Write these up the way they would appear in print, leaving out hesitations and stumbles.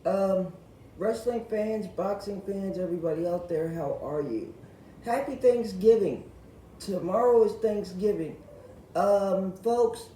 Um, Wrestling fans, boxing fans, everybody out there, how are you? Happy Thanksgiving. Tomorrow is Thanksgiving. Folks,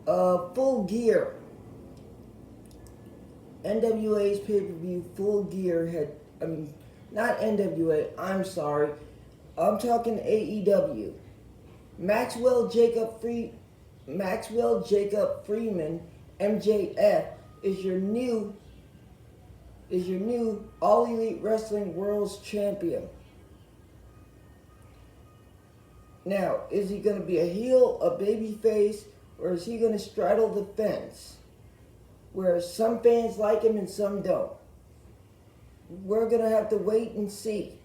Full Gear. NWA's pay-per-view Full Gear not NWA, I'm sorry. I'm talking AEW. Maxwell Jacob Free Maxwell Jacob Freeman, MJF, is your new All Elite Wrestling World's Champion. Now, is he going to be a heel, a baby face, or is he going to straddle the fence? Where some fans like him and some don't. We're going to have to wait and see.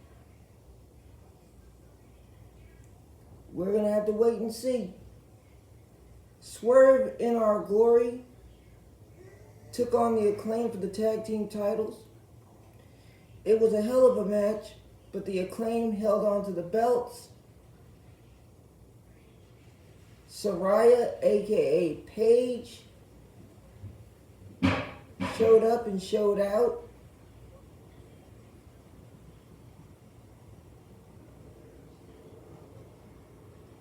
We're going to have to wait and see. Swerve in Our Glory took on the Acclaim for the tag team titles. It was a hell of a match, but the Acclaim held on to the belts. Saraya, aka Paige, showed up and showed out.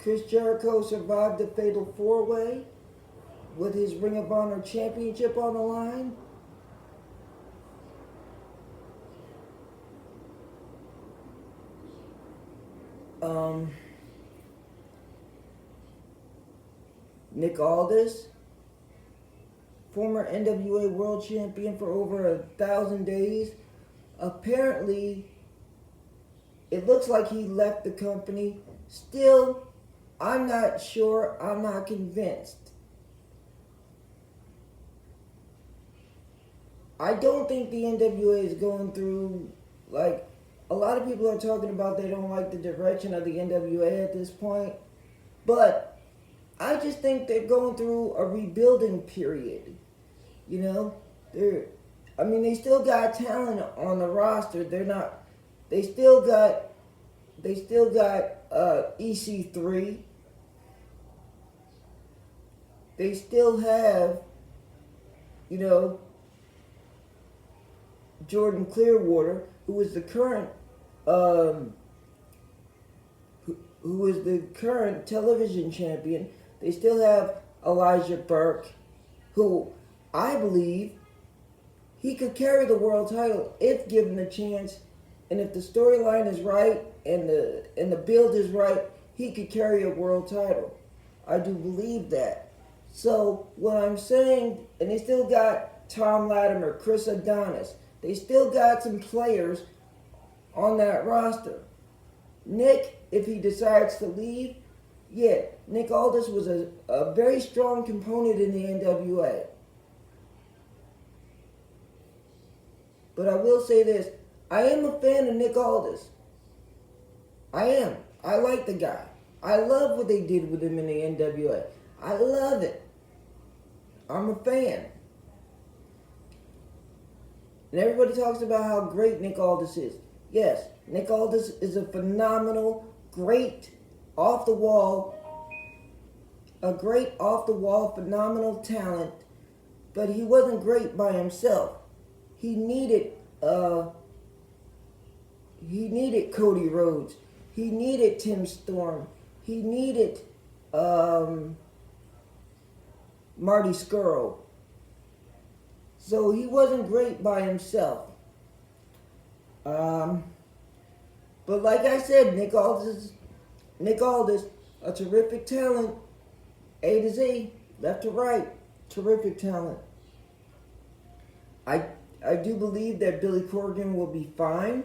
Chris Jericho survived the Fatal 4-Way with his Ring of Honor Championship on the line. Nick Aldis, former NWA World Champion for over 1,000 days. Apparently, it looks like he left the company. Still, I'm not sure. I'm not convinced. I don't think the NWA is going through, like, a lot of people are talking about they don't like the direction of the NWA at this point. But I just think they're going through a rebuilding period. You know, they still got talent on the roster. They still got EC3. They still have, Jordan Clearwater, who is the current television champion. They still have Elijah Burke, who I believe he could carry the world title if given a chance, and if the storyline is right and the build is right, he could carry a world title. I do believe that. So what I'm saying, and they still got Tom Latimer, Chris Adonis. They still got some players on that roster. Nick, if he decides to leave, yeah, Nick Aldis was a very strong component in the NWA. But I will say this, I am a fan of Nick Aldis. I am. I like the guy. I love what they did with him in the NWA. I love it. I'm a fan. And everybody talks about how great Nick Aldis is. Yes, Nick Aldis is a phenomenal, great off-the-wall, phenomenal talent, but he wasn't great by himself. He needed Cody Rhodes. He needed Tim Storm. He needed Marty Scurll. So he wasn't great by himself. But like I said, Nick Aldis, a terrific talent, A to Z, left to right, terrific talent. I do believe that Billy Corgan will be fine.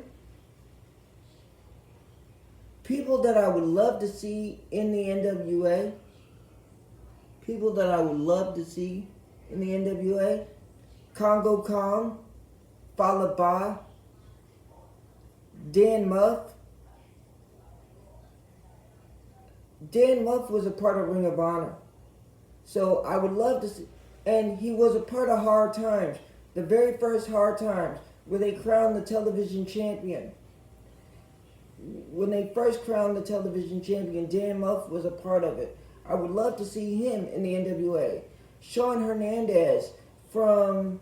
People that I would love to see in the NWA, Congo Kong, followed by Dan Muff. Dan Muff was a part of Ring of Honor. So I would love to see, and he was a part of Hard Times, the very first Hard Times, where they crowned the television champion. When they first crowned the television champion, Dan Muff was a part of it. I would love to see him in the NWA. Sean Hernandez from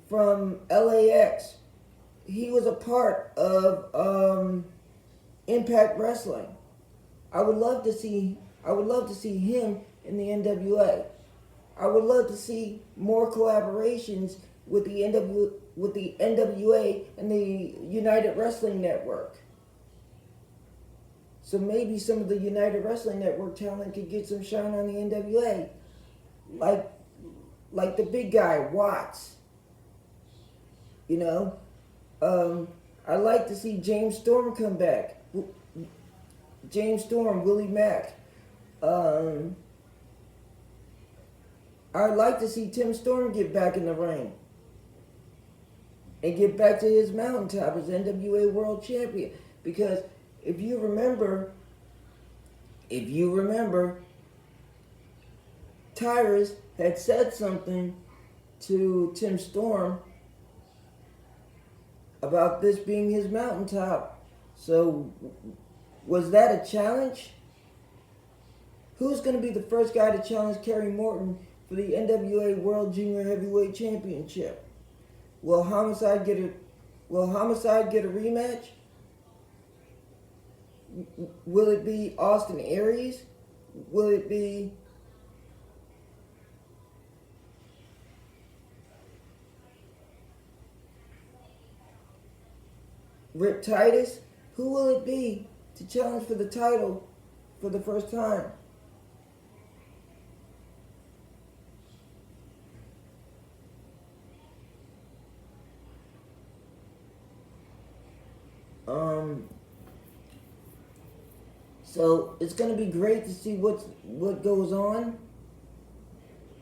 LAX. He was a part of Impact Wrestling. I would love to see him in the NWA. I would love to see more collaborations with the NWA and the United Wrestling Network. So maybe some of the United Wrestling Network talent could get some shine on the NWA, like the big guy Watts. You know, I'd like to see James Storm come back. James Storm, Willie Mack. I'd like to see Tim Storm get back in the ring and get back to his mountaintop as NWA World Champion. Because if you remember, Tyrus had said something to Tim Storm about this being his mountaintop. So, was that a challenge? Who's going to be the first guy to challenge Kerry Morton for the NWA World Junior Heavyweight Championship? Will Homicide get a rematch? Will it be Austin Aries? Will it be Rip Titus? Who will it be to challenge for the title for the first time? So it's going to be great to see what goes on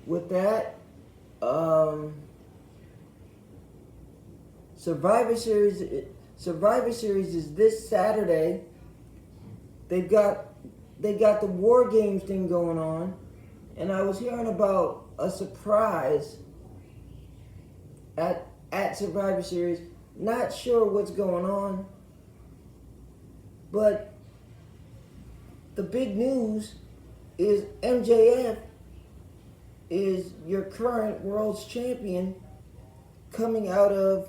with that. Survivor Series is this Saturday. They've got the War Games thing going on, and I was hearing about a surprise at Survivor Series. Not sure what's going on, but the big news is MJF is your current world's champion coming out of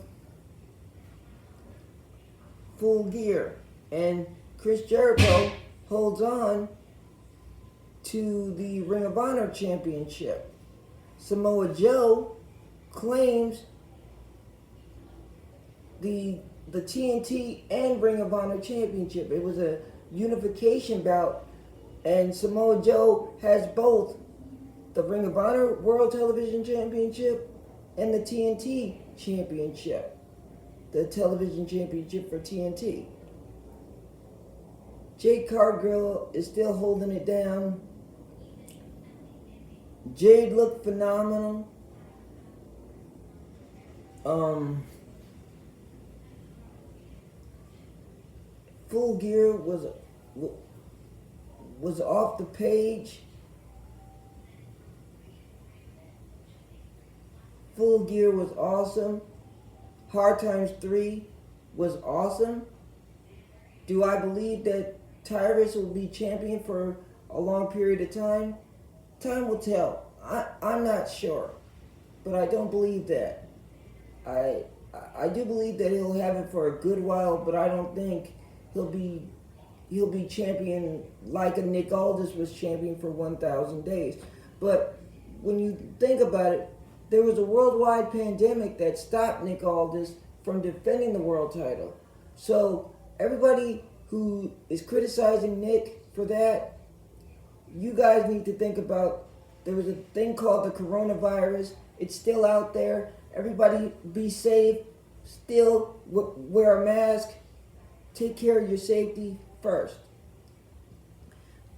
Full Gear. And Chris Jericho holds on to the Ring of Honor Championship. Samoa Joe claims the TNT and Ring of Honor Championship. It was a unification bout, and Samoa Joe has both the Ring of Honor World Television Championship and the TNT Championship, the television championship for TNT. Jade Cargill is still holding it down. Jade looked phenomenal. Full Gear was off the page. Full Gear was awesome. Hard Times 3 was awesome. Do I believe that Tyrus will be champion for a long period of time? Time will tell. I'm not sure, but I don't believe that. I do believe that he'll have it for a good while, but I don't think he'll be champion like a Nick Aldis was champion for 1,000 days. But when you think about it, there was a worldwide pandemic that stopped Nick Aldis from defending the world title. So everybody who is criticizing Nick for that, you guys need to think about, there was a thing called the coronavirus. It's still out there. Everybody be safe. Still wear a mask. Take care of your safety first.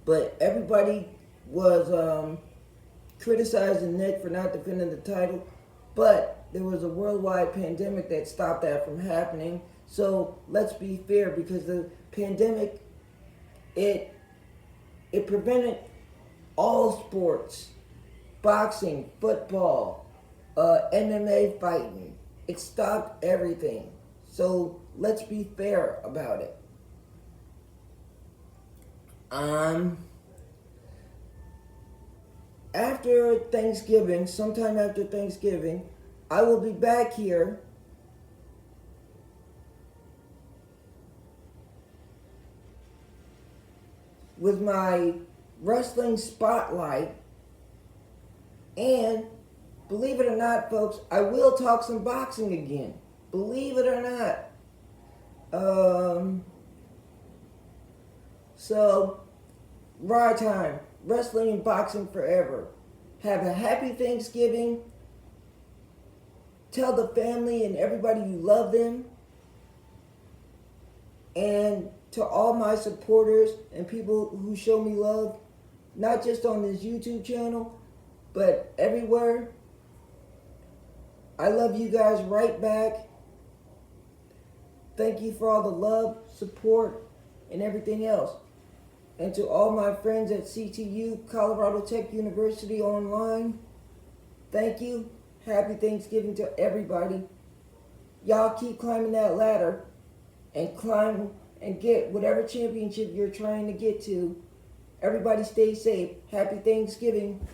But everybody was criticizing Nick for not defending the title, but there was a worldwide pandemic that stopped that from happening. So let's be fair, because the pandemic, it prevented all sports, boxing, football, MMA fighting. It stopped everything. So let's be fair about it. after Thanksgiving, sometime after Thanksgiving, I will be back here with my wrestling spotlight. And believe it or not, folks, I will talk some boxing again. Believe it or not. So, ride time. Wrestling and boxing forever. Have a happy Thanksgiving. Tell the family and everybody you love them. And to all my supporters and people who show me love, not just on this YouTube channel, but everywhere, I love you guys right back. Thank you for all the love, support, and everything else. And to all my friends at CTU, Colorado Tech University Online, thank you. Happy Thanksgiving to everybody. Y'all keep climbing that ladder and climb and get whatever championship you're trying to get to. Everybody stay safe. Happy Thanksgiving.